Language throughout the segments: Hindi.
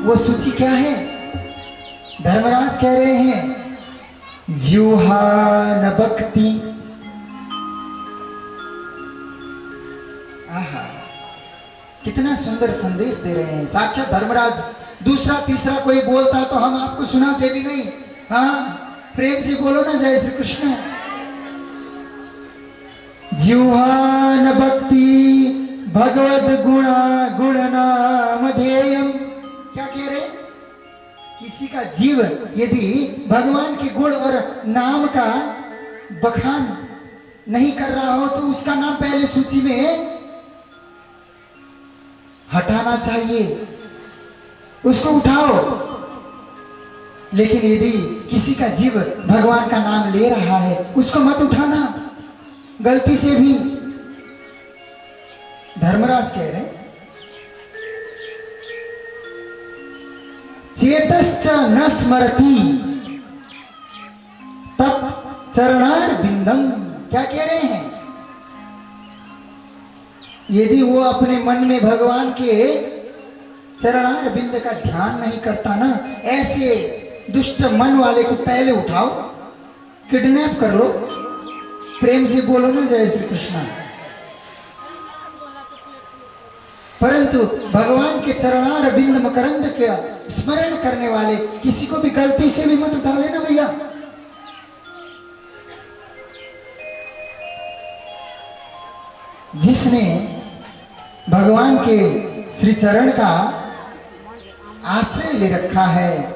वो सूची क्या है? धर्मराज कह रहे हैं ज्यूहा न भक्ति। आहा, कितना सुंदर संदेश दे रहे हैं साक्षात धर्मराज। दूसरा तीसरा कोई बोलता तो हम आपको सुनाते भी नहीं। हाँ, प्रेम से बोलो ना जय श्री कृष्ण। जिह्वा न भक्ति भगवद गुणा गुण नाम ध्येयम। क्या कह रहे? किसी का जीव यदि भगवान के गुण और नाम का बखान नहीं कर रहा हो तो उसका नाम पहले सूची में हटाना चाहिए, उसको उठाओ। लेकिन यदि किसी का जीव भगवान का नाम ले रहा है उसको मत उठाना गलती से भी। धर्मराज कह रहे चेतश्च न स्मरति तत् चरणार बिंदम। क्या कह रहे हैं? यदि वो अपने मन में भगवान के चरणार बिंद का ध्यान नहीं करता ना, ऐसे दुष्ट मन वाले को पहले उठाओ, किडनैप कर लो। प्रेम से बोलो ना जय श्री कृष्ण। परंतु भगवान के चरणार बिंद मकरंद का स्मरण करने वाले किसी को भी गलती से भी मत उठा लेना भैया। जिसने भगवान के श्री चरण का आश्रय ले रखा है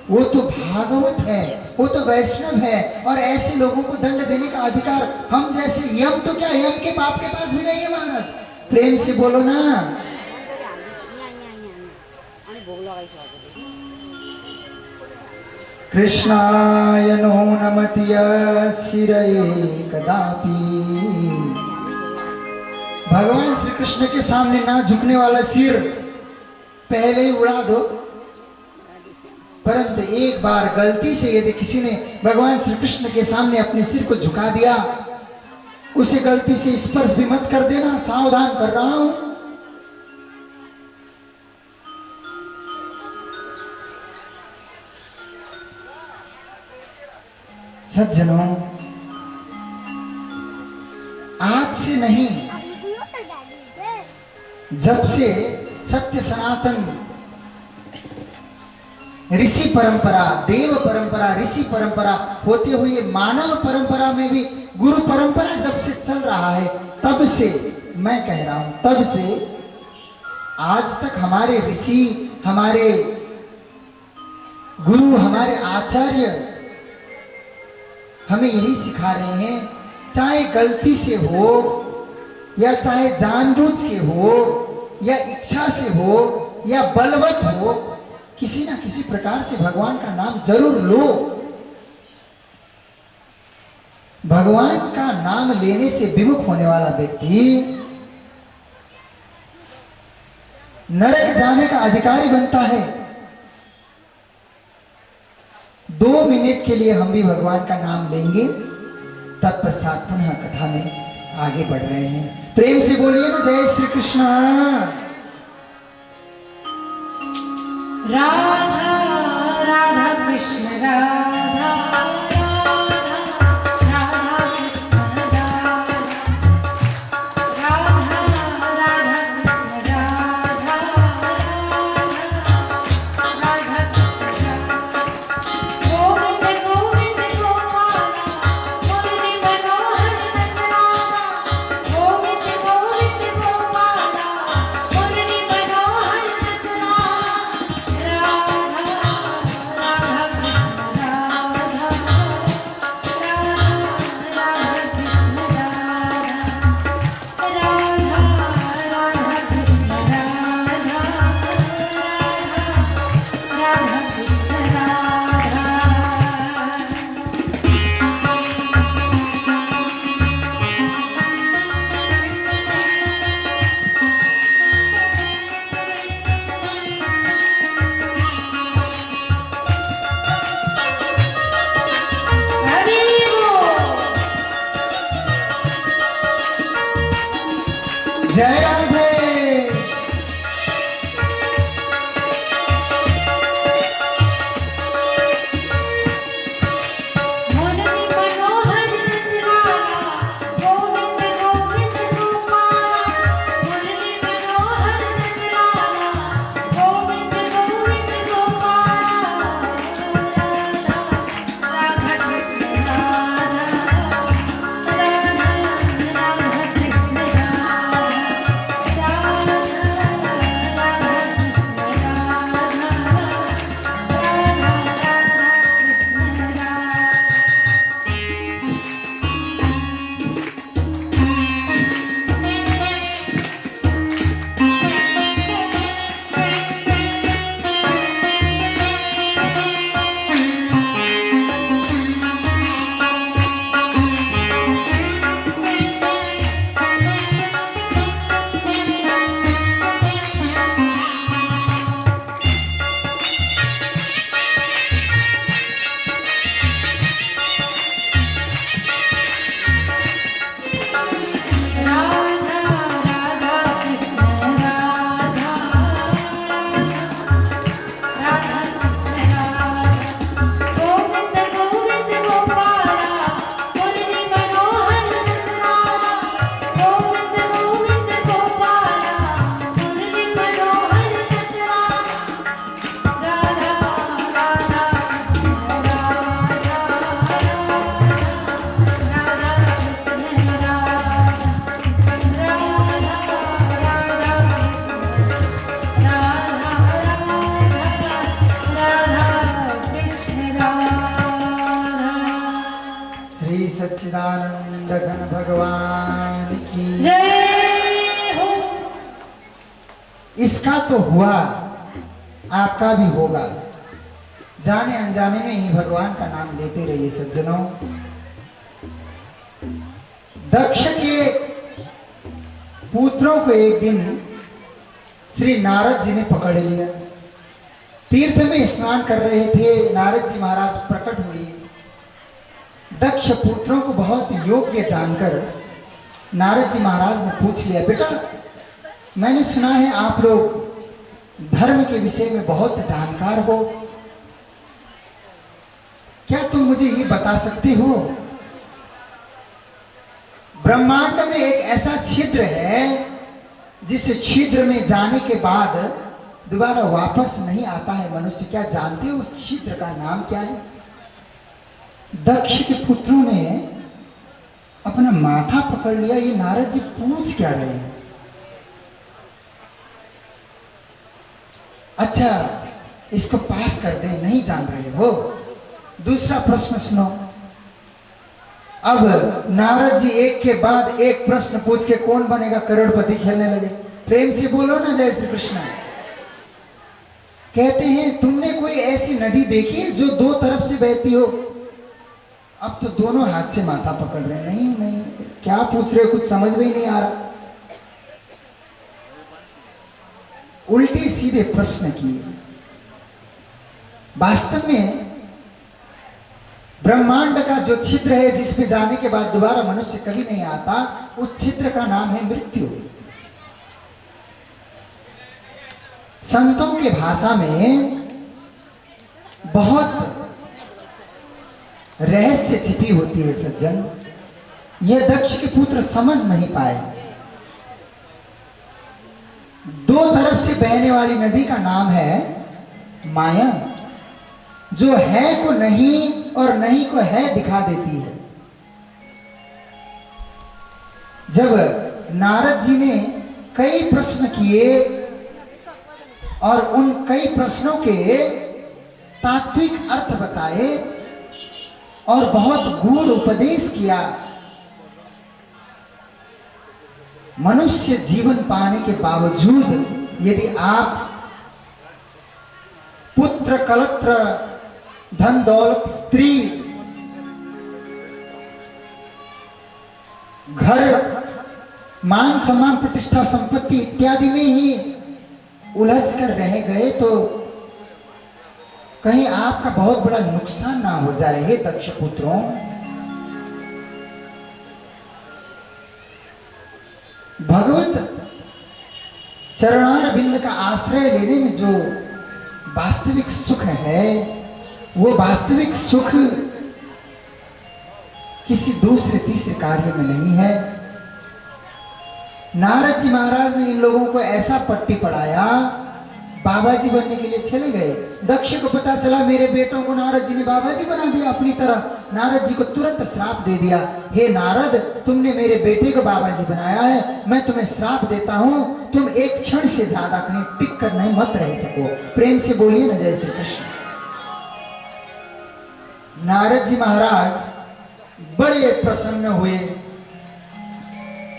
वो तो भागवत है, वो तो वैष्णव है, और ऐसे लोगों को दंड देने का अधिकार हम जैसे यम तो क्या, यम के बाप के पास भी नहीं है महाराज। प्रेम से बोलो ना। कृष्णाय नो नमति शिरये कदापि। भगवान श्री कृष्ण के सामने ना झुकने वाला सिर पहले ही उड़ा दो। परंतु एक बार गलती से यदि किसी ने भगवान श्री कृष्ण के सामने अपने सिर को झुका दिया, उसे गलती से स्पर्श भी मत कर देना, सावधान कर रहा हूं। सज्जनों, आज से नहीं, जब से सत्य सनातन ऋषि परंपरा, देव परंपरा, ऋषि परंपरा होते हुए मानव परंपरा में भी गुरु परंपरा जब से चल रहा है, तब से मैं कह रहा हूं, तब से आज तक हमारे ऋषि, हमारे गुरु, हमारे आचार्य हमें यही सिखा रहे हैं, चाहे गलती से हो या चाहे जानबूझ के हो या इच्छा से हो या बलवत हो, किसी ना किसी प्रकार से भगवान का नाम जरूर लो। भगवान का नाम लेने से विमुख होने वाला व्यक्ति नरक जाने का अधिकारी बनता है। 2 मिनट के लिए हम भी भगवान का नाम लेंगे, तत्पश्चात पुनः कथा में आगे बढ़ रहे हैं। प्रेम से बोलिए ना जय श्री कृष्ण। राधा राधा कृष्ण राधा राधा राधा कृष्ण राधा राधा राधा कृष्ण राधा राधा कृष्ण राधा। गोविंद गोविंद गोपाला मुरली मनोहर नंदलाला। गोविंद गोविंद गोपाला मुरली मनोहर नंदलाला। राधा राधा कृष्ण सच्चिदानंद घन भगवान की जय हो। इसका तो हुआ, आपका भी होगा। जाने अनजाने में ही भगवान का नाम लेते रहिए सज्जनों। दक्ष के पुत्रों को एक दिन श्री नारद जी ने पकड़ लिया। तीर्थ में स्नान कर रहे थे, नारद जी महाराज प्रकट हुए। दक्ष पुत्रों को बहुत योग्य जानकर नारद जी महाराज ने पूछ लिया, बेटा मैंने सुना है आप लोग धर्म के विषय में बहुत जानकार हो, क्या तुम मुझे ये बता सकते हो ब्रह्मांड में एक ऐसा छिद्र है जिस छिद्र में जाने के बाद दोबारा वापस नहीं आता है मनुष्य, क्या जानते हो उस छिद्र का नाम क्या है? दक्ष के पुत्रों ने अपना माथा पकड़ लिया, ये नारद जी पूछ क्या रहे हैं? अच्छा इसको पास कर दे, नहीं जान रहे हो। दूसरा प्रश्न सुनो। अब नारद जी एक के बाद एक प्रश्न पूछ के कौन बनेगा करोड़पति खेलने लगे। प्रेम से बोलो ना जय श्री कृष्ण। कहते हैं तुमने कोई ऐसी नदी देखी है जो दो तरफ से बहती हो? अब तो दोनों हाथ से माथा पकड़ रहे हैं, नहीं नहीं क्या पूछ रहे हो, कुछ समझ में ही नहीं आ रहा। उल्टे सीधे प्रश्न किए। वास्तव में ब्रह्मांड का जो छिद्र है जिसमें जाने के बाद दोबारा मनुष्य कभी नहीं आता, उस छिद्र का नाम है मृत्यु। संतों के भाषा में बहुत रहस्य छिपी होती है सज्जन, यह दक्ष के पुत्र समझ नहीं पाए। दो तरफ से बहने वाली नदी का नाम है माया, जो है को नहीं और नहीं को है दिखा देती है। जब नारद जी ने कई प्रश्न किए और उन कई प्रश्नों के तात्विक अर्थ बताए और बहुत गूढ़ उपदेश किया, मनुष्य जीवन पाने के बावजूद यदि आप पुत्र कलत्र धन दौलत स्त्री घर मान सम्मान प्रतिष्ठा संपत्ति इत्यादि में ही उलझ कर रह गए तो कहीं आपका बहुत बड़ा नुकसान ना हो जाए। हे दक्ष पुत्रों, भगवत चरणार बिंद का आश्रय लेने में जो वास्तविक सुख है, वो वास्तविक सुख किसी दूसरे तीसरे कार्य में नहीं है। नारद जी महाराज ने इन लोगों को ऐसा पट्टी पढ़ाया, बाबा जी बनने के लिए चले गए। दक्ष को पता चला मेरे बेटों को नारद जी ने बाबा जी बना दिया अपनी तरह। नारद जी को तुरंत श्राप दे दिया, हे नारद तुमने मेरे बेटे को बाबा जी बनाया है, मैं तुम्हें श्राप देता हूं, तुम एक क्षण से ज्यादा कहीं टिक कर नहीं मत रह सको। प्रेम से बोलिए ना जय श्री कृष्ण। नारद जी महाराज बड़े प्रसन्न हुए।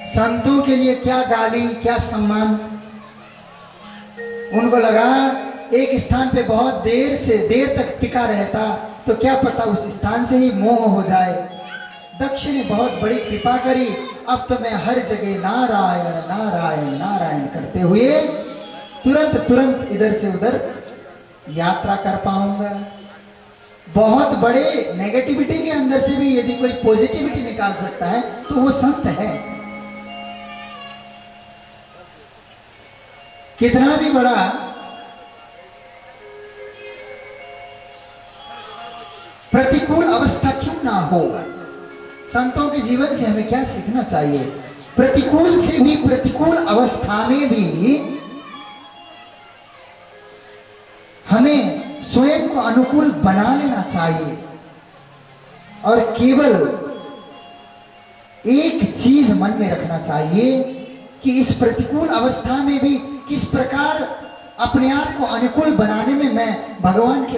संतों के लिए क्या गाली क्या सम्मान। उनको लगा एक स्थान पे बहुत देर तक टिका रहता तो क्या पता उस स्थान से ही मोह हो जाए। दक्ष ने बहुत बड़ी कृपा करी, अब तो मैं हर जगह नारायण नारायण नारायण करते हुए तुरंत इधर से उधर यात्रा कर पाऊंगा। बहुत बड़े नेगेटिविटी के अंदर से भी यदि कोई पॉजिटिविटी निकाल सकता है तो वो संत है। कितना भी बड़ा प्रतिकूल अवस्था क्यों ना हो, संतों के जीवन से हमें क्या सीखना चाहिए? प्रतिकूल से भी प्रतिकूल अवस्था में भी हमें स्वयं को अनुकूल बना लेना चाहिए और केवल एक चीज मन में रखना चाहिए कि इस प्रतिकूल अवस्था में भी किस प्रकार अपने आप को अनुकूल बनाने में मैं भगवान के